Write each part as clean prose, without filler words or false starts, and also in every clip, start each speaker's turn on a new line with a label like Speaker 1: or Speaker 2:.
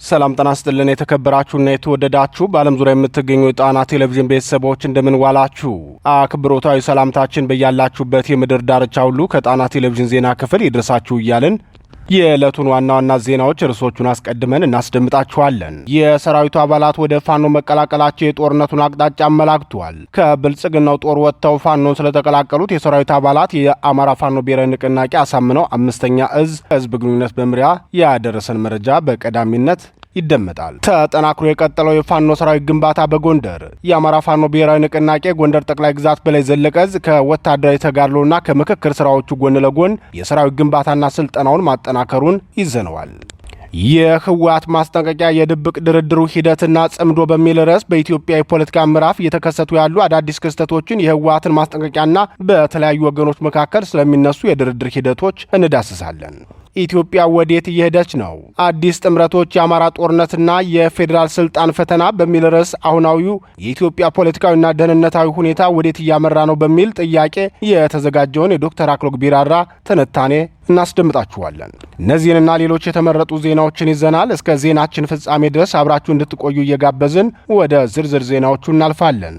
Speaker 1: ሰላም ጤና ይስጥልን የተከበራችሁና የተወደዳችሁ በዓለም ዙሪያ የምትገኙ የጣና ቴሌቪዥን ቤተሰቦች እንደምን ዋላችሁ። አክብሮታዊ ሰላምታችን በያላችሁበት የምድር ዳርቻ ሁሉ ከጣና ቴሌቪዥን ዜና ክፍል ይድረሳችሁ እያልን የዕለቱን ዋና ዋና ዜናዎች ርዕሶቹን አስቀድመን እናስደምጣችኋለን። የሰራዊቱ አባላት ወደ ፋኖ መቀላቀላቸው የጦርነቱን አቅጣጫ አመላክቷል። ከብልጽግናው ጦር ወጥተው ፋኖን ስለተቀላቀሉት የሰራዊቱ አባላት የአማራ ፋኖ ብሔራዊ ንቅናቄ አሳምነው አምስተኛ እዝ ህዝብ ግንኙነት መምሪያ ያደረሰን መረጃ በቀዳሚነት ይደመጣል። ተጠናክሮ የቀጠለው የፋኖ ሰራዊት ግንባታ በጎንደር የአማራ ፋኖ ብሔራዊ ንቅናቄ ጎንደር ጠቅላይ ግዛት በላይ ዘለቀ ዕዝ ከወታደራዊ ተጋድሎና ከምክክር ስራዎቹ ጎን ለጎን የሰራዊት ግንባታና ስልጠናውን ማጠናከሩን ይዘነዋል። የህወሓት ማስጠንቀቂያ የድብቅ ድርድሩ ሂደትና ጽምዶ በሚል ርዕስ በኢትዮጵያ የፖለቲካ ምዕራፍ እየተከሰቱ ያሉ አዳዲስ ክስተቶችን የህወሓትን ማስጠንቀቂያና በተለያዩ ወገኖች መካከል ስለሚነሱ የድርድር ሂደቶች እንዳስሳለን። ኢትዮጵያ ወዴት እየሄደች ነው? አዲስ ጥምረቶች፣ የአማራ ጦርነትና የፌዴራል ስልጣን ፈተና በሚል ርዕስ አሁናዊው የኢትዮጵያ ፖለቲካዊና ደህንነታዊ ሁኔታ ወዴት እያመራ ነው በሚል ጥያቄ የተዘጋጀውን የዶክተር አክሎግ ቢራራ ትንታኔ እናስደምጣችኋለን። እነዚህንና ሌሎች የተመረጡ ዜናዎችን ይዘናል። እስከ ዜናችን ፍጻሜ ድረስ አብራችሁ እንድትቆዩ እየጋበዝን ወደ ዝርዝር ዜናዎቹ እናልፋለን።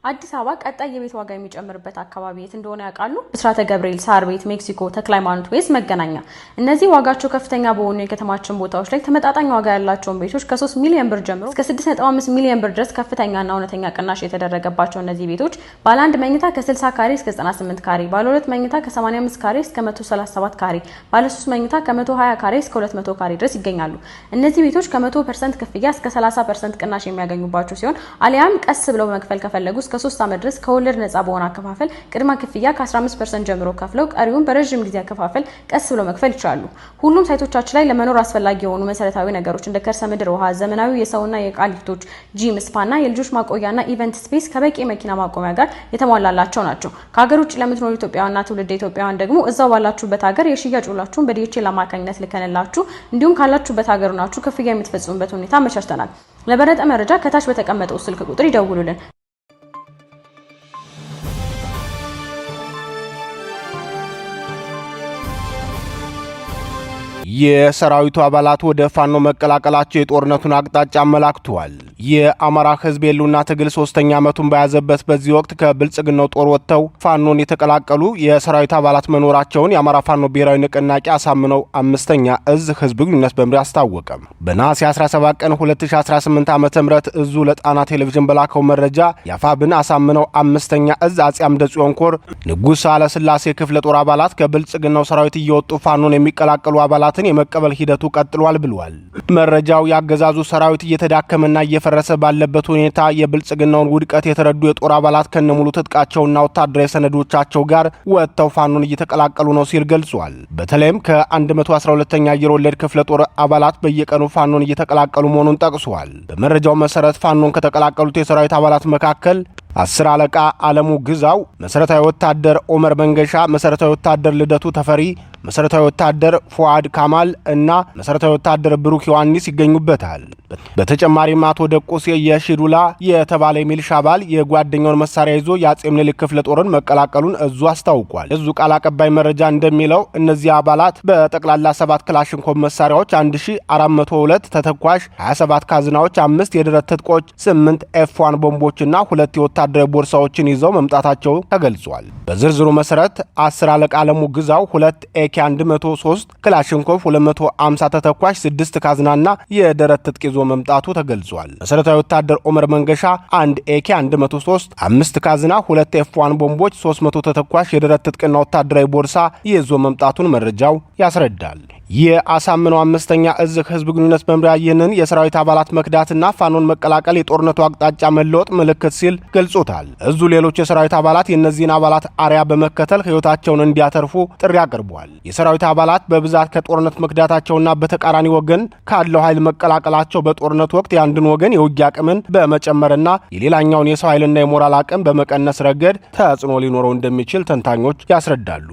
Speaker 2: አዲስ አበባ ቀጣይ የቤት ዋጋ የሚጨምርበት አካባቢ የት እንደሆነ ያውቃሉ? ብስራተ ገብርኤል፣ ሳር ቤት፣ ሜክሲኮ፣ ተክለ ሃይማኖት ወይስ መገናኛ? እነዚህ ዋጋቸው ከፍተኛ በሆኑ የከተማችን ቦታዎች ላይ ተመጣጣኝ ዋጋ ያላቸውን ቤቶች ከ3 ሚሊዮን ብር ጀምሮ እስከ 6.5 ሚሊዮን ብር ድረስ ከፍተኛና እውነተኛ ቅናሽ የተደረገባቸው እነዚህ ቤቶች ባለ 1 መኝታ ከ60 ካሬ እስከ 98 ካሬ፣ ባለ 2 መኝታ ከ85 ካሬ እስከ 137 ካሬ፣ ባለ 3 መኝታ ከ120 ካሬ እስከ 200 ካሬ ድረስ ይገኛሉ። እነዚህ ቤቶች ከ100% ክፍያ እስከ 30% ቅናሽ የሚያገኙባቸው ሲሆን አሊያም ቀስ ብለው መክፈል ከፈለጉ እስከ 3 ዓመት ድረስ ከወለድ ነፃ በሆነ አከፋፈል ቅድመ ክፍያ ከ15% ጀምሮ ከፍለው ቀሪውን በረጅም ጊዜ አከፋፈል ቀስ ብለው መክፈል ይችላሉ። ሁሉም ሳይቶቻችን ላይ ለመኖር አስፈላጊ የሆኑ መሰረታዊ ነገሮች እንደ ከርሰ ምድር ውሃ፣ ዘመናዊ የሰውና የዕቃ ሊፍቶች፣ ጂም፣ ስፓና የልጆች ማቆያና ኢቨንት ስፔስ ከበቂ መኪና ማቆሚያ ጋር የተሟላላቸው ናቸው። ከሀገር ውጭ ለምትኖሩ ኢትዮጵያውያንና ትውልደ ኢትዮጵያውያን ደግሞ እዛው ባላችሁበት ሀገር የሽያጭ ውላችሁን በዲኤችኤል አማካኝነት ልከንላችሁ እንዲሁም ካላችሁበት ሀገር ናችሁ ክፍያ የምትፈጽሙበት ሁኔታ አመቻችተናል። ለበለጠ መረጃ ከታች በተቀመጠው ስልክ ቁጥር ይደውሉልን።
Speaker 1: የሰራዊቱ አባላት ወደ ፋኖ መቀላቀላቸው የጦርነቱን አቅጣጫ አመላክቷል። የአማራ ህዝብ የሉና ትግል 3ኛ ዓመቱን በያዘበት በዚህ ወቅት ከብልጽግናው ጦር ወጥተው ፋኖን የተቀላቀሉ የሰራዊት አባላት መኖራቸውን የአማራ ፋኖ ብሔራዊ ንቅናቄ አሳምነው አምስተኛ እዝ ህዝብ ግንኙነት መምሪያ አስታወቀ። በነሐሴ 17 ቀን 2018 ዓ.ም እዙ ለጣና ቴሌቪዥን በላከው መረጃ የአፋብን አሳምነው አምስተኛ እዝ አጼ አምደ ጽዮን ኮር ንጉሥ ሳህለስላሴ ክፍለ ጦር አባላት ከብልጽግናው ሰራዊት እየወጡ ፋኖን የሚቀላቀሉ አባላት የመቀበል ሂደቱ ቀጥሏል ብሏል። መረጃው ያገዛዙ ሰራዊት እየተዳከመና እየፈረሰ ባለበት ሁኔታ የብልጽግናውን ውድቀት የተረዱ የጦር አባላት ከነሙሉ ትጥቃቸውና ወታደራዊ ሰነዶቻቸው ጋር ወጥተው ፋኖን እየተቀላቀሉ ነው ሲል ገልጿል። በተለይም ከ112ኛ አየር ወለድ ክፍለ ጦር አባላት በየቀኑ ፋኖን እየተቀላቀሉ መሆኑን ጠቅሷል። በመረጃው መሰረት ፋኖን ከተቀላቀሉት የሰራዊት አባላት መካከል 10 አለቃ አለሙ ግዛው፣ መሰረታዊ ወታደር ኦመር መንገሻ፣ መሰረታዊ ወታደር ልደቱ ተፈሪ፣ መሰረታዊ ወታደር ፉአድ ካማል እና መሰረታዊ ወታደር ብሩክ ዮሐንስ ይገኙበታል። በተጨማሪም አቶ ደቆሴ የሺዱላ የተባለ ሚሊሻ አባል የጓደኛውን መሳሪያ ይዞ የአጼ ምኒልክ ክፍለ ጦርን መቀላቀሉን እዙ አስታውቋል። እዙ ቃል አቀባይ መረጃ እንደሚለው እነዚህ አባላት በጠቅላላ 7 ክላሽንኮቭ መሳሪያዎች፣ 1402 ተተኳሽ፣ 27 ካዝናዎች፣ 5 የደረት ትጥቆች፣ 8 ኤፍ1 ቦምቦችና 2 ወታደራዊ ቦርሳዎችን ይዘው መምጣታቸው ተገልጿል። በዝርዝሩ መሰረት 10 አለቃ አለሙ ግዛው 2 ኤኬ 103 ክላሽንኮቭ 250 ተተኳሽ 6 ካዝናና የደረት ትጥቅ ይዞ መምጣቱ ተገልጿል። መሰረታዊ ወታደር ኦመር መንገሻ 1 ኤኬ 103 5 ካዝና 2 ኤፍ1 ቦምቦች 300 ተተኳሽ የደረት ትጥቅና ወታደራዊ ቦርሳ ይዞ መምጣቱን መረጃው ያስረዳል። የአሳምነው አምስተኛ እዝ ህዝብ ግንኙነት መምሪያ ይህንን የሰራዊት አባላት መክዳትና ፋኖን መቀላቀል የጦርነቱ አቅጣጫ መለወጥ ምልክት ሲል ገልጾታል። እዙ ሌሎች የሰራዊት አባላት የእነዚህን አባላት አርያ በመከተል ህይወታቸውን እንዲያተርፉ ጥሪ አቅርቧል። የሰራዊት አባላት በብዛት ከጦርነት መክዳታቸውና በተቃራኒ ወገን ካለው ኃይል መቀላቀላቸው በጦርነቱ ወቅት የአንድን ወገን የውጊያ አቅምን በመጨመርና የሌላኛውን የሰው ኃይልና የሞራል አቅም በመቀነስ ረገድ ተጽዕኖ ሊኖረው እንደሚችል ተንታኞች ያስረዳሉ።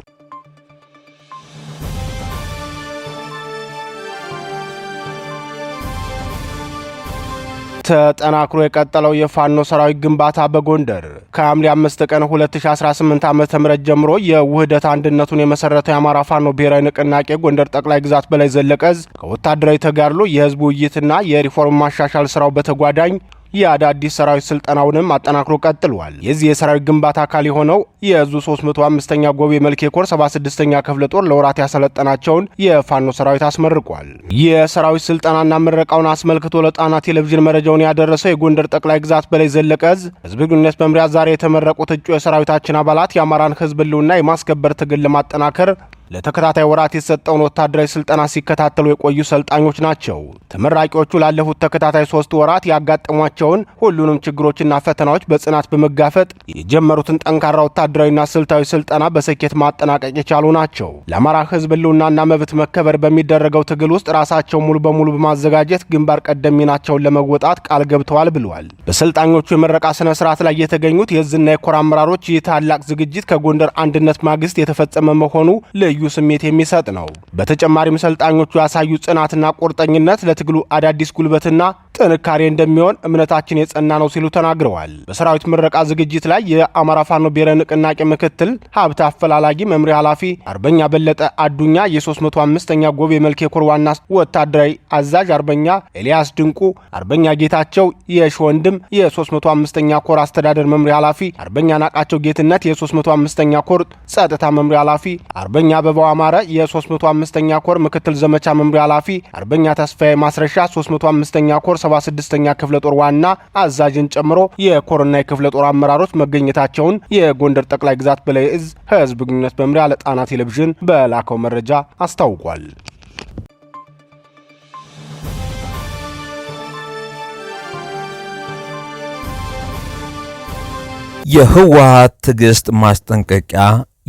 Speaker 1: ተጠናክሮ የቀጠለው የፋኖ ሰራዊት ግንባታ በጎንደር ከሐምሌ 5 ቀን 2018 ዓ.ም ጀምሮ የውህደት አንድነቱን የመሰረተው የአማራ ፋኖ ብሔራዊ ንቅናቄ ጎንደር ጠቅላይ ግዛት በላይ ዘለቀ ዕዝ ከወታደራዊ ተጋድሎ የህዝብ ውይይትና የሪፎርም ማሻሻል ስራው በተጓዳኝ የአዳዲስ ሰራዊት ስልጠናውንም አጠናክሮ ቀጥሏል። የዚህ የሰራዊት ግንባታ አካል የሆነው የዕዙ 305ኛ ጎቤ መልኬ ኮር 76ኛ ክፍለ ጦር ለወራት ያሰለጠናቸውን የፋኖ ሰራዊት አስመርቋል። የሰራዊት ስልጠናና ምረቃውን አስመልክቶ ለጣና ቴሌቪዥን መረጃውን ያደረሰው የጎንደር ጠቅላይ ግዛት በላይ ዘለቀ ዕዝ ህዝብ ግንኙነት መምሪያ ዛሬ የተመረቁት እጩ የሰራዊታችን አባላት የአማራን ህዝብ ህልውና የማስከበር ትግል ለማጠናከር ለተከታታይ ወራት የተሰጠውን ወታደራዊ ስልጠና ሲከታተሉ የቆዩ ሰልጣኞች ናቸው። ተመራቂዎቹ ላለፉት ተከታታይ 3 ወራት ያጋጠሟቸውን ሁሉንም ችግሮችና ፈተናዎች በጽናት በመጋፈጥ የጀመሩትን ጠንካራ ወታደራዊና ስልታዊ ስልጠና በስኬት ማጠናቀቅ የቻሉ ናቸው። ለአማራ ህዝብ ህልውናና መብት መከበር በሚደረገው ትግል ውስጥ ራሳቸው ሙሉ በሙሉ በማዘጋጀት ግንባር ቀደም ሚናቸውን ለመወጣት ቃል ገብተዋል ብለዋል። በሰልጣኞቹ የምረቃ ስነ ስርዓት ላይ የተገኙት የዕዝና የኮር አመራሮች ይህ ታላቅ ዝግጅት ከጎንደር አንድነት ማግስት የተፈጸመ መሆኑ ልዩ ስሜት የሚሰጥ ነው። በተጨማሪም ሰልጣኞቹ ያሳዩ ጽናትና ቁርጠኝነት ለትግሉ አዳዲስ ጉልበትና ጥንካሬ እንደሚሆን እምነታችን የጸና ነው ሲሉ ተናግረዋል። በሰራዊት ምረቃ ዝግጅት ላይ የአማራ ፋኖ ብሔራዊ ንቅናቄ ምክትል ሀብት አፈላላጊ መምሪያ ኃላፊ አርበኛ በለጠ አዱኛ፣ የ305ኛ ጎቤ መልኬ ኮር ዋና ወታደራዊ አዛዥ አርበኛ ኤልያስ ድንቁ፣ አርበኛ ጌታቸው የሽወንድም የ305ኛ ኮር አስተዳደር መምሪያ ኃላፊ አርበኛ ናቃቸው ጌትነት፣ የ305ኛ ኮር ጸጥታ መምሪያ ኃላፊ አርበኛ አበባው አማረ፣ የ305ኛ ኮር ምክትል ዘመቻ መምሪያ ኃላፊ አርበኛ ተስፋዬ ማስረሻ፣ 305ኛ ኮር 76ኛ ክፍለ ጦር ዋና አዛዥን ጨምሮ የኮርና የክፍለ ጦር አመራሮች መገኘታቸውን የጎንደር ጠቅላይ ግዛት በላይ ዕዝ ህዝብ ግንኙነት መምሪያ ለጣና ቴሌቪዥን በላከው መረጃ አስታውቋል።
Speaker 3: የህወሓት ትዕግስት ማስጠንቀቂያ፣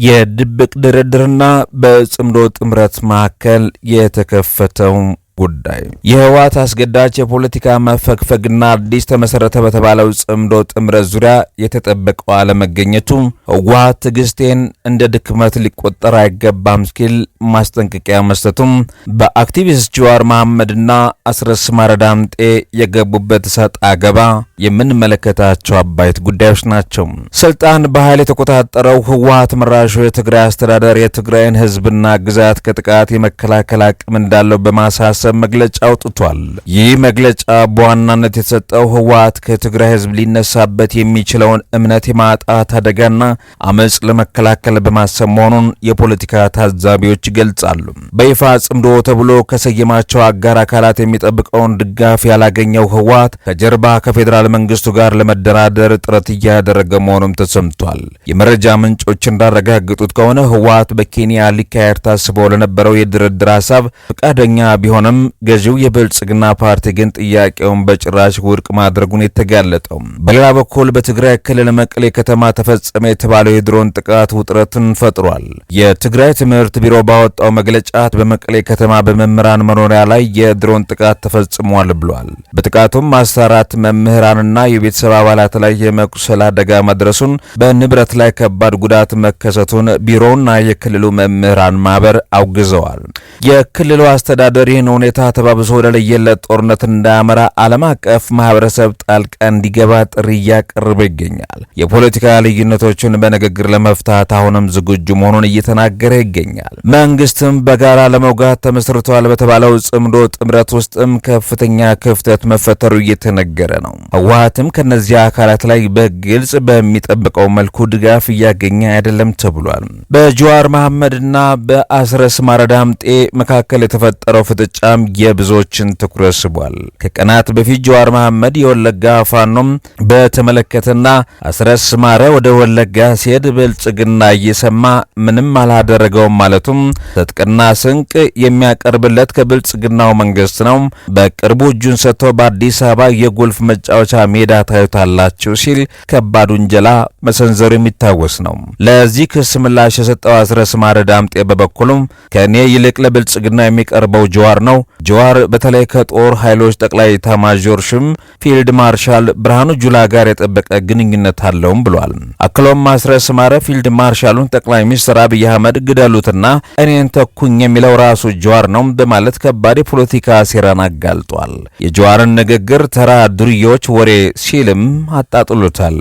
Speaker 3: የድብቅ ድርድርና በጽምዶ ጥምረት መካከል የተከፈተው ጉዳይ የህወሓት አስገዳጅ የፖለቲካ መፈግፈግና አዲስ ተመሰረተ በተባለው ጽምዶ ጥምረት ዙሪያ የተጠበቀው አለመገኘቱ ህወሓት ትዕግስቴን እንደ ድክመት ሊቆጠር አይገባም ሲል ማስጠንቀቂያ መስጠቱም በአክቲቪስት ጀዋር መሐመድና አስረስ ማረዳምጤ የገቡበት ሰጥ አገባ የምንመለከታቸው አባይት ጉዳዮች ናቸው። ስልጣን በኃይል የተቆጣጠረው ህወሓት መራሹ የትግራይ አስተዳደር የትግራይን ህዝብና ግዛት ከጥቃት የመከላከል አቅም እንዳለው በማሳሰብ መግለጫ አውጥቷል። ይህ መግለጫ በዋናነት የተሰጠው ህወሓት ከትግራይ ህዝብ ሊነሳበት የሚችለውን እምነት የማጣት አደጋና አመጽ ለመከላከል በማሰብ መሆኑን የፖለቲካ ታዛቢዎች ይገልጻሉ። በይፋ ጽምዶ ተብሎ ከሰየማቸው አጋር አካላት የሚጠብቀውን ድጋፍ ያላገኘው ህወሓት ከጀርባ ከፌዴራል መንግስቱ ጋር ለመደራደር ጥረት እያደረገ መሆኑም ተሰምቷል። የመረጃ ምንጮች እንዳረጋገጡት ከሆነ ህወሓት በኬንያ ሊካሄድ ታስቦ ለነበረው የድርድር ሀሳብ ፈቃደኛ ቢሆንም ገዢው የብልጽግና ፓርቲ ግን ጥያቄውን በጭራሽ ውድቅ ማድረጉን የተጋለጠው። በሌላ በኩል በትግራይ ክልል መቀሌ ከተማ ተፈጸመ የተባለው የድሮን ጥቃት ውጥረትን ፈጥሯል። የትግራይ ትምህርት ቢሮ ባወጣው መግለጫ በመቀሌ ከተማ በመምህራን መኖሪያ ላይ የድሮን ጥቃት ተፈጽሟል ብሏል። በጥቃቱም 14 መምህራንና የቤተሰብ አባላት ላይ የመቁሰል አደጋ መድረሱን፣ በንብረት ላይ ከባድ ጉዳት መከሰቱን ቢሮውና የክልሉ መምህራን ማህበር አውግዘዋል። የክልሉ አስተዳደር ይህን ሁኔታ ተባብሶ ወደ ለየለት ጦርነት እንዳያመራ ዓለም አቀፍ ማህበረሰብ ጣልቃ እንዲገባ ጥሪ እያቀረበ ይገኛል። የፖለቲካ ልዩነቶችን በንግግር ለመፍታት አሁንም ዝግጁ መሆኑን እየተናገረ ይገኛል። መንግስትም በጋራ ለመውጋት ተመስርቷል በተባለው ጽምዶ ጥምረት ውስጥም ከፍተኛ ክፍተት መፈጠሩ እየተነገረ ነው። ህወሓትም ከነዚህ አካላት ላይ በግልጽ በሚጠብቀው መልኩ ድጋፍ እያገኘ አይደለም ተብሏል። በጀዋር መሐመድና በአስረስ ማረዳምጤ መካከል የተፈጠረው ፍጥጫም የብዙዎችን ትኩረት ስቧል። ከቀናት በፊት ጀዋር መሐመድ የወለጋ ፋኖም በተመለከተና አስረስ ማረ ወደ ወለጋ ሲሄድ ብልጽግና እየሰማ ምንም አላደረገውም ማለቱም ትጥቅና ስንቅ የሚያቀርብለት ከብልጽግናው መንግስት ነው፣ በቅርቡ እጁን ሰጥቶ በአዲስ አበባ የጎልፍ መጫወቻ ሜዳ ታዩታላችሁ ሲል ከባድ ውንጀላ መሰንዘሩ የሚታወስ ነው። ለዚህ ክስ ምላሽ የሰጠው አስረስ ማረ ዳምጤ በበኩሉም ከእኔ ይልቅ ለብልጽግና የሚቀርበው ጀዋር ነው፣ ነው ጀዋር በተለይ ከጦር ኃይሎች ጠቅላይ ኤታማዦር ሹም ፊልድ ማርሻል ብርሃኑ ጁላ ጋር የጠበቀ ግንኙነት አለውም ብሏል። አክሎም ማስረስ ማረ ፊልድ ማርሻሉን ጠቅላይ ሚኒስትር አብይ አህመድ ግደሉትና እኔን ተኩኝ የሚለው ራሱ ጀዋር ነው በማለት ከባድ የፖለቲካ ሴራን አጋልጧል። የጀዋርን ንግግር ተራ ዱርዬዎች ወሬ ሲልም አጣጥሎታል።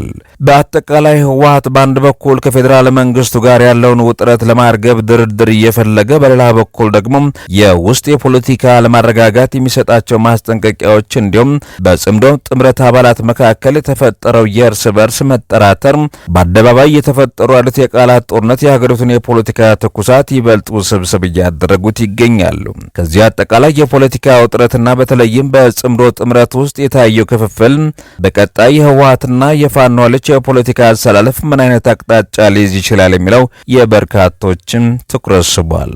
Speaker 3: በአጠቃላይ ህወሓት በአንድ በኩል ከፌዴራል መንግስቱ ጋር ያለውን ውጥረት ለማርገብ ድርድር እየፈለገ በሌላ በኩል ደግሞ የውስጥ የፖለቲካ ለማረጋጋት የሚሰጣቸው ማስጠንቀቂያዎች እንዲሁም በጽምዶ ጥምረት አባላት መካከል የተፈጠረው የእርስ በርስ መጠራጠር በአደባባይ የተፈጠሩ ያሉት የቃላት ጦርነት የሀገሪቱን የፖለቲካ ትኩሳት ይበልጥ ውስብስብ እያደረጉት ይገኛሉ። ከዚህ አጠቃላይ የፖለቲካ ውጥረትና በተለይም በጽምዶ ጥምረት ውስጥ የታየው ክፍፍል በቀጣይ የህወሓትና የፋኖ ኃይሎች የፖለቲካ አሰላለፍ ምን አይነት አቅጣጫ ሊይዝ ይችላል የሚለው የበርካቶችን ትኩረት ስቧል።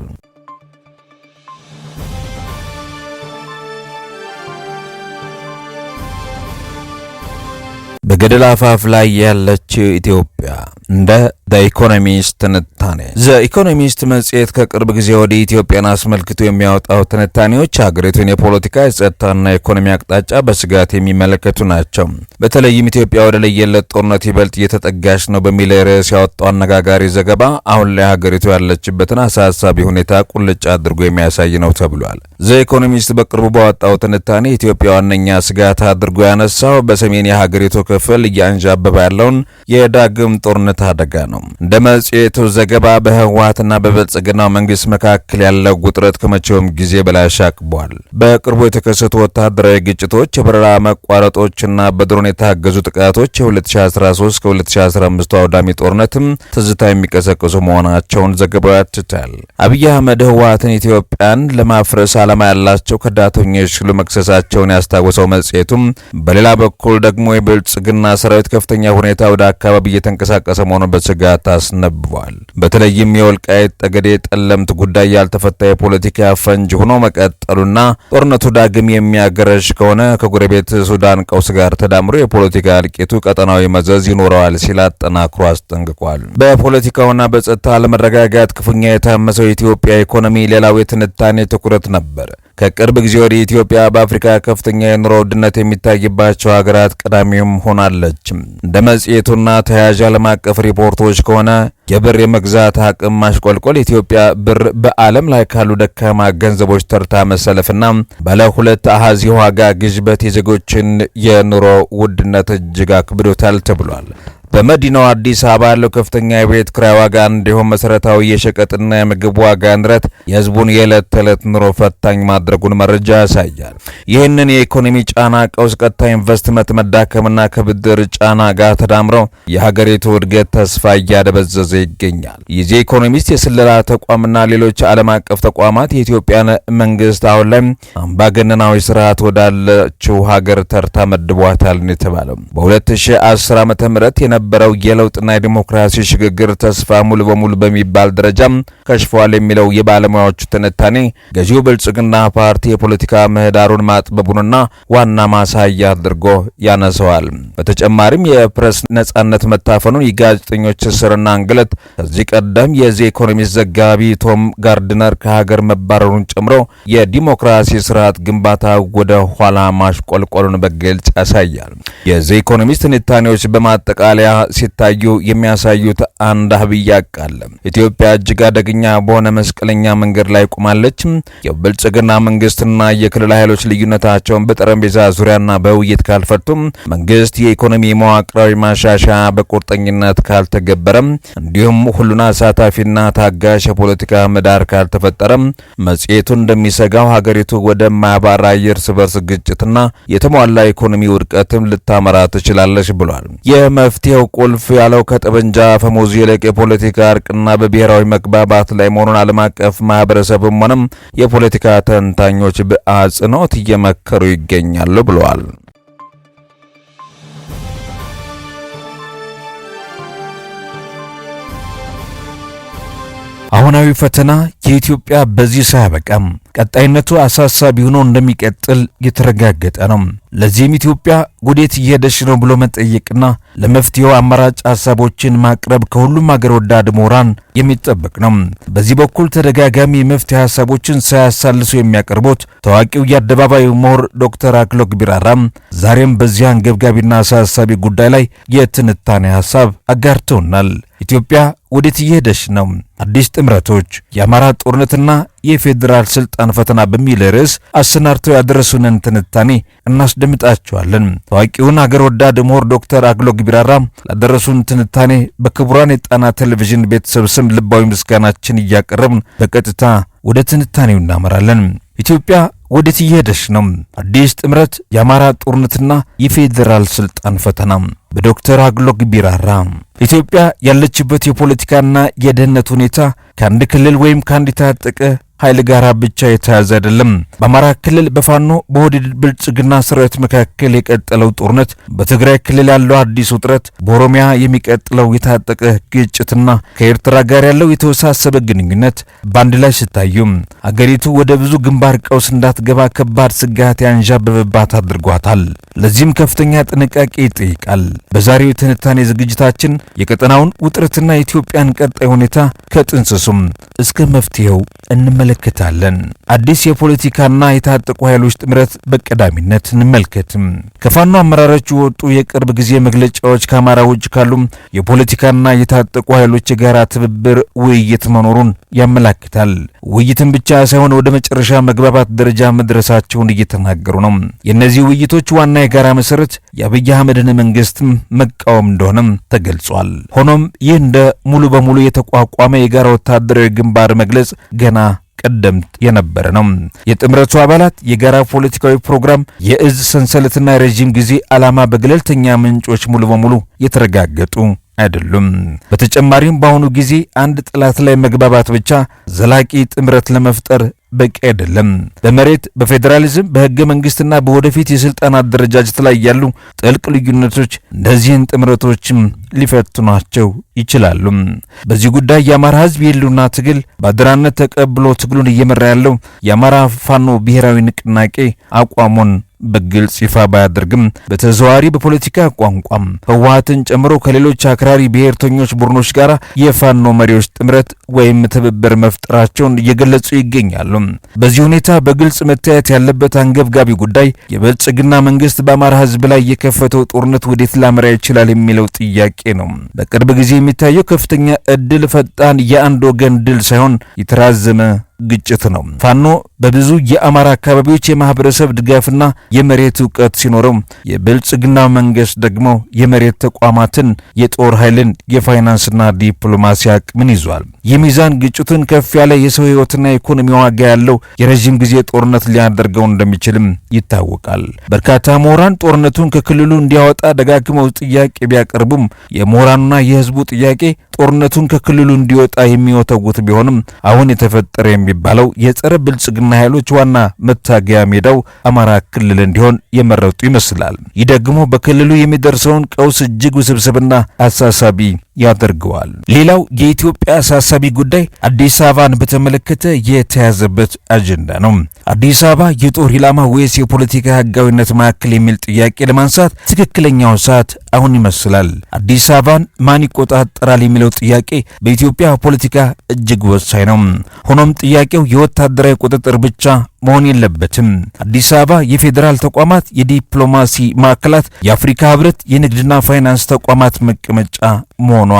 Speaker 3: በገደል አፋፍ ላይ ያለችው ኢትዮጵያ እንደ ኢኮኖሚስት ትንታኔ። ኢኮኖሚስት መጽሔት ከቅርብ ጊዜ ወደ ኢትዮጵያን አስመልክቶ የሚያወጣው ትንታኔዎች ሀገሪቱን የፖለቲካ የጸጥታና የኢኮኖሚ አቅጣጫ በስጋት የሚመለከቱ ናቸው። በተለይም ኢትዮጵያ ወደ ለየለት ጦርነት ይበልጥ እየተጠጋች ነው በሚል ርዕስ ያወጣው አነጋጋሪ ዘገባ አሁን ላይ ሀገሪቱ ያለችበትን አሳሳቢ ሁኔታ ቁልጭ አድርጎ የሚያሳይ ነው ተብሏል። ኢኮኖሚስት በቅርቡ ባወጣው ትንታኔ ኢትዮጵያ ዋነኛ ስጋት አድርጎ ያነሳው በሰሜን የሀገሪቱ ክፍል እያንዣበበ ያለውን የዳግም ጦርነት አደጋ ነው። እንደ መጽሔቱ ዘገባ በህወሓትና በብልጽግናው መንግስት መካከል ያለው ውጥረት ከመቼውም ጊዜ በላይ አሻቅቧል። በቅርቡ የተከሰቱ ወታደራዊ ግጭቶች፣ የበረራ መቋረጦችና በድሮን የታገዙ ጥቃቶች የ2013 ከ2015 አውዳሚ ጦርነትም ትዝታ የሚቀሰቅሱ መሆናቸውን ዘገባው ያትታል። አብይ አህመድ ህወሓትን ኢትዮጵያን ለማፍረስ ዓላማ ያላቸው ከዳተኞች ሲሉ መክሰሳቸውን ያስታወሰው መጽሔቱም በሌላ በኩል ደግሞ የብልጽግና ሰራዊት ከፍተኛ ሁኔታ ወደ አካባቢ እየተንቀሳቀሰ መሆኑን በስጋት አስነብቧል። በተለይም የወልቃይት ጠገዴ ጠለምት ጉዳይ ያልተፈታ የፖለቲካ ፈንጅ ሆኖ መቀጠሉና ጦርነቱ ዳግም የሚያገረሽ ከሆነ ከጎረቤት ሱዳን ቀውስ ጋር ተዳምሮ የፖለቲካ እልቂቱ ቀጠናዊ መዘዝ ይኖረዋል ሲል አጠናክሮ አስጠንቅቋል። በፖለቲካውና በጸጥታ አለመረጋጋት ክፉኛ የታመሰው የኢትዮጵያ ኢኮኖሚ ሌላው የትንታኔ ትኩረት ነበር። ከቅርብ ጊዜ ወደ ኢትዮጵያ በአፍሪካ ከፍተኛ የኑሮ ውድነት የሚታይባቸው ሀገራት ቀዳሚውም ሆናለች። እንደ መጽሔቱና ተያያዥ ዓለም አቀፍ ሪፖርቶች ከሆነ የብር የመግዛት አቅም ማሽቆልቆል ኢትዮጵያ ብር በዓለም ላይ ካሉ ደካማ ገንዘቦች ተርታ መሰለፍና ባለ ሁለት አሃዝ የዋጋ ግሽበት የዜጎችን የኑሮ ውድነት እጅግ አክብዶታል ተብሏል። በመዲናው አዲስ አበባ ያለው ከፍተኛ የቤት ክራይ ዋጋ እንዲሁም መሰረታዊ የሸቀጥና የምግብ ዋጋ ንረት የህዝቡን የዕለት ተዕለት ኑሮ ፈታኝ ማድረጉን መረጃ ያሳያል። ይህንን የኢኮኖሚ ጫና ቀውስ ቀጥታ ኢንቨስትመንት መዳከምና ከብድር ጫና ጋር ተዳምረው የሀገሪቱ እድገት ተስፋ እያደበዘዘ ይገኛል። የዚህ ኢኮኖሚስት የስለላ ተቋምና ሌሎች ዓለም አቀፍ ተቋማት የኢትዮጵያን መንግስት አሁን ላይ አምባገነናዊ ስርዓት ወዳለችው ሀገር ተርታ መድቧታል የተባለው በ2010 ዓ.ም የነበረው የለውጥና የዲሞክራሲ ሽግግር ተስፋ ሙሉ በሙሉ በሚባል ደረጃም ከሽፏል የሚለው የባለሙያዎቹ ትንታኔ ገዢው ብልጽግና ፓርቲ የፖለቲካ ምህዳሩን ማጥበቡንና ዋና ማሳያ አድርጎ ያነሰዋል። በተጨማሪም የፕሬስ ነጻነት መታፈኑን፣ የጋዜጠኞች እስርና እንግልት፣ ከዚህ ቀደም የዚህ ኢኮኖሚስት ዘጋቢ ቶም ጋርድነር ከሀገር መባረሩን ጨምሮ የዲሞክራሲ ስርዓት ግንባታ ወደ ኋላ ማሽቆልቆሉን በግልጽ ያሳያል። የዚህ ኢኮኖሚስት ትንታኔዎች በማጠቃለያ ሲታዩ የሚያሳዩት አንድ አብይ ቃል ኢትዮጵያ እጅግ አደገኛ በሆነ መስቀለኛ መንገድ ላይ ቆማለች። የብልጽግና መንግስትና የክልል ኃይሎች ልዩነታቸውን በጠረጴዛ ዙሪያና በውይይት ካልፈቱም፣ መንግስት የኢኮኖሚ መዋቅራዊ ማሻሻያ በቁርጠኝነት ካልተገበረም፣ እንዲሁም ሁሉን አሳታፊና ታጋሽ የፖለቲካ ምህዳር ካልተፈጠረም መጽሔቱ እንደሚሰጋው ሀገሪቱ ወደማያባራ የእርስ በርስ ግጭትና የተሟላ ኢኮኖሚ ውድቀትም ልታመራ ትችላለች ብሏል። የመፍትሄው ቁልፍ ያለው ከጠበንጃ አፈሙዝ ይልቅ የፖለቲካ እርቅና በብሔራዊ መግባባት ላይ መሆኑን ዓለም አቀፍ ማህበረሰብም ሆነም የፖለቲካ ተንታኞች በአጽንኦት እየመከሩ ይገኛሉ ብለዋል። አሁናዊ ፈተና የኢትዮጵያ በዚህ ሳያበቃም ቀጣይነቱ አሳሳቢ ሆኖ እንደሚቀጥል የተረጋገጠ ነው። ለዚህም ኢትዮጵያ ወዴት እየሄደች ነው ብሎ መጠየቅና ለመፍትሄው አማራጭ ሐሳቦችን ማቅረብ ከሁሉም ሀገር ወዳድ ምሁራን የሚጠበቅ ነው። በዚህ በኩል ተደጋጋሚ የመፍትሄ ሐሳቦችን ሳያሳልሱ የሚያቀርቡት ታዋቂው የአደባባይ ምሁር ዶክተር አክሎግ ቢራራም ዛሬም በዚህ አንገብጋቢና አሳሳቢ ጉዳይ ላይ የትንታኔ ሐሳብ አጋርተውናል። ኢትዮጵያ ወዴት እየሄደች ነው? አዲስ ጥምረቶች፣ የአማራ ጦርነትና የፌዴራል ስልጣን ፈተና በሚል ርዕስ አሰናድተው ያደረሱንን ትንታኔ እናስደምጣቸዋለን። ታዋቂውን አገር ወዳድ ምሁር ዶክተር አክሎግ ቢራራ ላደረሱን ትንታኔ በክቡራን የጣና ቴሌቪዥን ቤተሰብ ስም ልባዊ ምስጋናችን እያቀረብን በቀጥታ ወደ ትንታኔው እናመራለን። ኢትዮጵያ ወዴት እየሄደች ነው? አዲስ ጥምረት፣ የአማራ ጦርነትና የፌዴራል ስልጣን ፈተና በዶክተር አክሎግ ቢራራ። ኢትዮጵያ ያለችበት የፖለቲካና የደህንነት ሁኔታ ከአንድ ክልል ወይም ከአንድ የታጠቀ ኃይል ጋር ብቻ የተያዘ አይደለም። በአማራ ክልል በፋኖ በኦህዴድ ብልጽግና ሰራዊት መካከል የቀጠለው ጦርነት፣ በትግራይ ክልል ያለው አዲስ ውጥረት፣ በኦሮሚያ የሚቀጥለው የታጠቀ ግጭትና ከኤርትራ ጋር ያለው የተወሳሰበ ግንኙነት በአንድ ላይ ሲታዩም አገሪቱ ወደ ብዙ ግንባር ቀውስ እንዳትገባ ከባድ ስጋት ያንዣበበባት አድርጓታል። ለዚህም ከፍተኛ ጥንቃቄ ይጠይቃል። በዛሬው የትንታኔ ዝግጅታችን የቀጠናውን ውጥረትና የኢትዮጵያን ቀጣይ ሁኔታ ከጥንስሱም እስከ መፍትሄው እንመለከታለን። አዲስ የፖለቲካና የታጠቁ ኃይሎች ጥምረት በቀዳሚነት እንመልከትም። ከፋኖ አመራሮች የወጡ የቅርብ ጊዜ መግለጫዎች ከአማራ ውጭ ካሉ የፖለቲካና የታጠቁ ኃይሎች የጋራ ትብብር ውይይት መኖሩን ያመላክታል። ውይይትን ብቻ ሳይሆን ወደ መጨረሻ መግባባት ደረጃ መድረሳቸውን እየተናገሩ ነው። የእነዚህ ውይይቶች ዋና የጋራ መሰረት የአብይ አህመድን መንግስት መቃወም እንደሆነም ተገልጿል። ሆኖም ይህ እንደ ሙሉ በሙሉ የተቋቋመ የጋራ ወታደራዊ ግንባር መግለጽ ገና ቀደምት የነበረ ነው። የጥምረቱ አባላት የጋራ ፖለቲካዊ ፕሮግራም፣ የእዝ ሰንሰለትና የረጅም ጊዜ ዓላማ በገለልተኛ ምንጮች ሙሉ በሙሉ የተረጋገጡ አይደሉም። በተጨማሪም በአሁኑ ጊዜ አንድ ጥላት ላይ መግባባት ብቻ ዘላቂ ጥምረት ለመፍጠር በቂ አይደለም። በመሬት በፌዴራሊዝም በህገ መንግስትና በወደፊት የስልጣን አደረጃጀት ላይ ያሉ ጥልቅ ልዩነቶች እነዚህን ጥምረቶችም ሊፈትኗቸው ይችላሉ። በዚህ ጉዳይ የአማራ ህዝብ የህልውና ትግል በአደራነት ተቀብሎ ትግሉን እየመራ ያለው የአማራ ፋኖ ብሔራዊ ንቅናቄ አቋሙን በግልጽ ይፋ ባያደርግም በተዘዋዋሪ በፖለቲካ ቋንቋም ህወሓትን ጨምሮ ከሌሎች አክራሪ ብሔርተኞች ቡድኖች ጋር የፋኖ መሪዎች ጥምረት ወይም ትብብር መፍጠራቸውን እየገለጹ ይገኛሉ። በዚህ ሁኔታ በግልጽ መታየት ያለበት አንገብጋቢ ጉዳይ የብልጽግና መንግስት በአማራ ህዝብ ላይ የከፈተው ጦርነት ወዴት ላመራ ይችላል የሚለው ጥያቄ ነው። በቅርብ ጊዜ የሚታየው ከፍተኛ እድል ፈጣን የአንድ ወገን ድል ሳይሆን የተራዘመ ግጭት ነው። ፋኖ በብዙ የአማራ አካባቢዎች የማህበረሰብ ድጋፍና የመሬት ዕውቀት ሲኖረው የብልጽግና መንግስት ደግሞ የመሬት ተቋማትን፣ የጦር ኃይልን፣ የፋይናንስና ዲፕሎማሲ አቅምን ይዟል። የሚዛን ግጭቱን ከፍ ያለ የሰው ህይወትና የኢኮኖሚ ዋጋ ያለው የረጅም ጊዜ ጦርነት ሊያደርገው እንደሚችልም ይታወቃል። በርካታ ምሁራን ጦርነቱን ከክልሉ እንዲያወጣ ደጋግመው ጥያቄ ቢያቀርቡም የምሁራኑና የህዝቡ ጥያቄ ጦርነቱን ከክልሉ እንዲወጣ የሚወተውት ቢሆንም አሁን የተፈጠረ የሚባለው የጸረ ብልጽግና ኃይሎች ዋና መታገያ ሜዳው አማራ ክልል እንዲሆን የመረጡ ይመስላል። ይህ ደግሞ በክልሉ የሚደርሰውን ቀውስ እጅግ ውስብስብና አሳሳቢ ያደርገዋል። ሌላው የኢትዮጵያ አሳሳቢ ጉዳይ አዲስ አበባን በተመለከተ የተያዘበት አጀንዳ ነው። አዲስ አበባ የጦር ኢላማ ወይስ የፖለቲካ ህጋዊነት ማዕከል የሚል ጥያቄ ለማንሳት ትክክለኛው ሰዓት አሁን ይመስላል። አዲስ አበባን ማን ይቆጣጠራል የሚለው ጥያቄ በኢትዮጵያ ፖለቲካ እጅግ ወሳኝ ነው። ሆኖም ጥያቄው የወታደራዊ ቁጥጥር ብቻ መሆን የለበትም። አዲስ አበባ የፌዴራል ተቋማት፣ የዲፕሎማሲ ማዕከላት፣ የአፍሪካ ህብረት፣ የንግድና ፋይናንስ ተቋማት መቀመጫ መሆኗ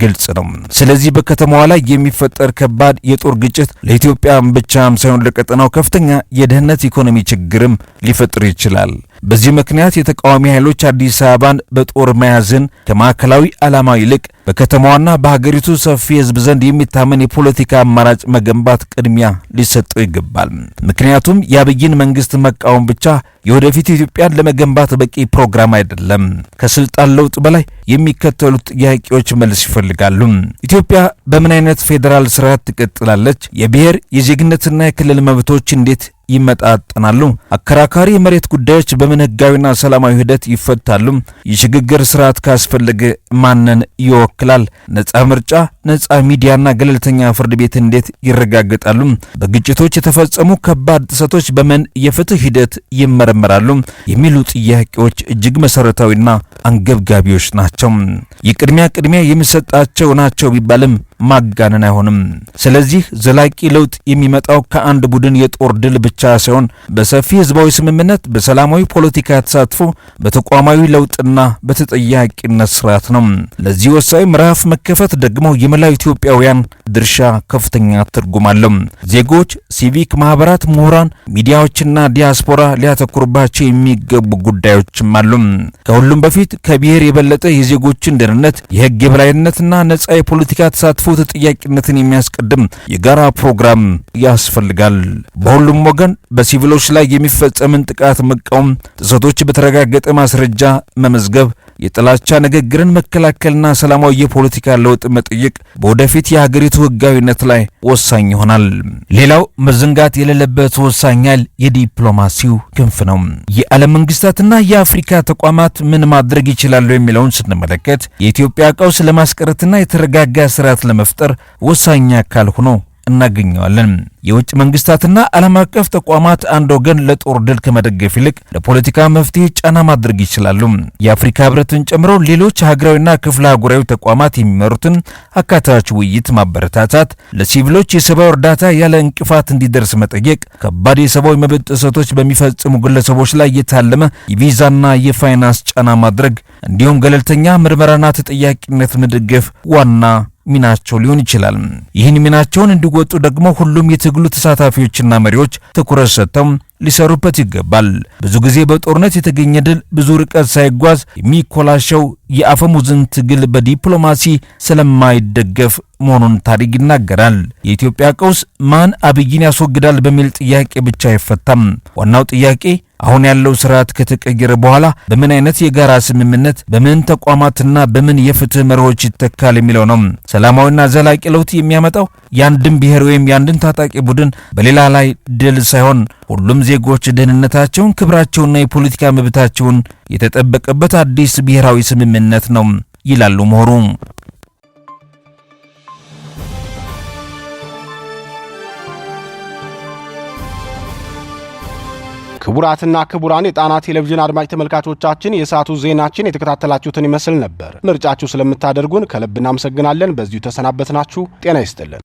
Speaker 3: ግልጽ ነው። ስለዚህ በከተማዋ ላይ የሚፈጠር ከባድ የጦር ግጭት ለኢትዮጵያ ብቻም ሳይሆን ለቀጠናው ከፍተኛ የደህንነት ኢኮኖሚ ችግርም ሊፈጥር ይችላል። በዚህ ምክንያት የተቃዋሚ ኃይሎች አዲስ አበባን በጦር መያዝን ከማዕከላዊ ዓላማ ይልቅ በከተማዋና በሀገሪቱ ሰፊ ህዝብ ዘንድ የሚታመን የፖለቲካ አማራጭ መገንባት ቅድሚያ ሊሰጠው ይገባል። ምክንያቱም የአብይን መንግስት መቃወም ብቻ የወደፊት ኢትዮጵያን ለመገንባት በቂ ፕሮግራም አይደለም። ከስልጣን ለውጥ በላይ የሚከተሉት ጥያቄዎች መልስ ይፈልጋሉ። ኢትዮጵያ በምን አይነት ፌዴራል ስርዓት ትቀጥላለች? የብሔር የዜግነትና የክልል መብቶች እንዴት ይመጣጠናሉ? አከራካሪ የመሬት ጉዳዮች በምን ህጋዊና ሰላማዊ ሂደት ይፈታሉ? የሽግግር ስርዓት ካስፈለገ ማንን ይወክላል? ነጻ ምርጫ፣ ነጻ ሚዲያና ገለልተኛ ፍርድ ቤት እንዴት ይረጋገጣሉ? በግጭቶች የተፈጸሙ ከባድ ጥሰቶች በምን የፍትህ ሂደት ይመረመራሉ? የሚሉ ጥያቄዎች እጅግ መሰረታዊና አንገብጋቢዎች ናቸው። የቅድሚያ የሚሰጣቸው ናቸው ቢባልም ማጋነን አይሆንም። ስለዚህ ዘላቂ ለውጥ የሚመጣው ከአንድ ቡድን የጦር ድል ብቻ ሳይሆን በሰፊ ህዝባዊ ስምምነት፣ በሰላማዊ ፖለቲካ ተሳትፎ፣ በተቋማዊ ለውጥና በተጠያቂነት ስርዓት ነው። ለዚህ ወሳኝ ምዕራፍ መከፈት ደግሞ የመላው ኢትዮጵያውያን ድርሻ ከፍተኛ ትርጉም አለው። ዜጎች፣ ሲቪክ ማህበራት፣ ምሁራን፣ ሚዲያዎችና ዲያስፖራ ሊያተኩሩባቸው የሚገቡ ጉዳዮችም አሉ። ከሁሉም በፊት ከብሔር የበለጠ የዜጎችን ደህንነት፣ የህግ የበላይነትና ነጻ የፖለቲካ ተሳትፎ ተጠያቂነትን የሚያስቀድም የጋራ ፕሮግራም ያስፈልጋል። በሁሉም ወገን በሲቪሎች ላይ የሚፈጸምን ጥቃት መቃወም፣ ጥሰቶች በተረጋገጠ ማስረጃ መመዝገብ፣ የጥላቻ ንግግርን መከላከልና ሰላማዊ የፖለቲካ ለውጥ መጠየቅ በወደፊት የሀገሪቱ ህጋዊነት ላይ ወሳኝ ይሆናል። ሌላው መዘንጋት የሌለበት ወሳኝ ኃይል የዲፕሎማሲው ክንፍ ነው። የዓለም መንግስታትና የአፍሪካ ተቋማት ምን ማድረግ ይችላሉ የሚለውን ስንመለከት የኢትዮጵያ ቀውስ ለማስቀረትና የተረጋጋ ስርዓት ለመፍጠር ወሳኝ አካል ሆኖ እናገኘዋለን። የውጭ መንግስታትና ዓለም አቀፍ ተቋማት አንድ ወገን ለጦር ድል ከመደገፍ ይልቅ ለፖለቲካ መፍትሄ ጫና ማድረግ ይችላሉ። የአፍሪካ ህብረትን ጨምሮ ሌሎች ሀገራዊና ክፍለ አህጉራዊ ተቋማት የሚመሩትን አካታች ውይይት ማበረታታት፣ ለሲቪሎች የሰብአዊ እርዳታ ያለ እንቅፋት እንዲደርስ መጠየቅ፣ ከባድ የሰብአዊ መብት ጥሰቶች በሚፈጽሙ ግለሰቦች ላይ የታለመ የቪዛና የፋይናንስ ጫና ማድረግ እንዲሁም ገለልተኛ ምርመራና ተጠያቂነት መደገፍ ዋና ሚናቸው ሊሆን ይችላል። ይህን ሚናቸውን እንዲወጡ ደግሞ ሁሉም የትግሉ ተሳታፊዎችና መሪዎች ትኩረት ሰጥተው ሊሰሩበት ይገባል። ብዙ ጊዜ በጦርነት የተገኘ ድል ብዙ ርቀት ሳይጓዝ የሚኮላሸው የአፈሙዝን ትግል በዲፕሎማሲ ስለማይደገፍ መሆኑን ታሪክ ይናገራል። የኢትዮጵያ ቀውስ ማን አብይን ያስወግዳል በሚል ጥያቄ ብቻ አይፈታም። ዋናው ጥያቄ አሁን ያለው ስርዓት ከተቀየረ በኋላ በምን አይነት የጋራ ስምምነት፣ በምን ተቋማትና በምን የፍትህ መርሆች ይተካል የሚለው ነው። ሰላማዊና ዘላቂ ለውጥ የሚያመጣው የአንድን ብሔር ወይም የአንድን ታጣቂ ቡድን በሌላ ላይ ድል ሳይሆን ሁሉም ዜጎች ደህንነታቸውን፣ ክብራቸውና የፖለቲካ መብታቸውን የተጠበቀበት አዲስ ብሔራዊ ስምምነት ነው ይላሉ ምሁሩ።
Speaker 1: ክቡራትና ክቡራን የጣና ቴሌቪዥን አድማጭ ተመልካቾቻችን የሰዓቱ ዜናችን የተከታተላችሁትን ይመስል ነበር። ምርጫችሁ ስለምታደርጉን ከልብ እናመሰግናለን። በዚሁ ተሰናበትናችሁ። ጤና ይስጥልን።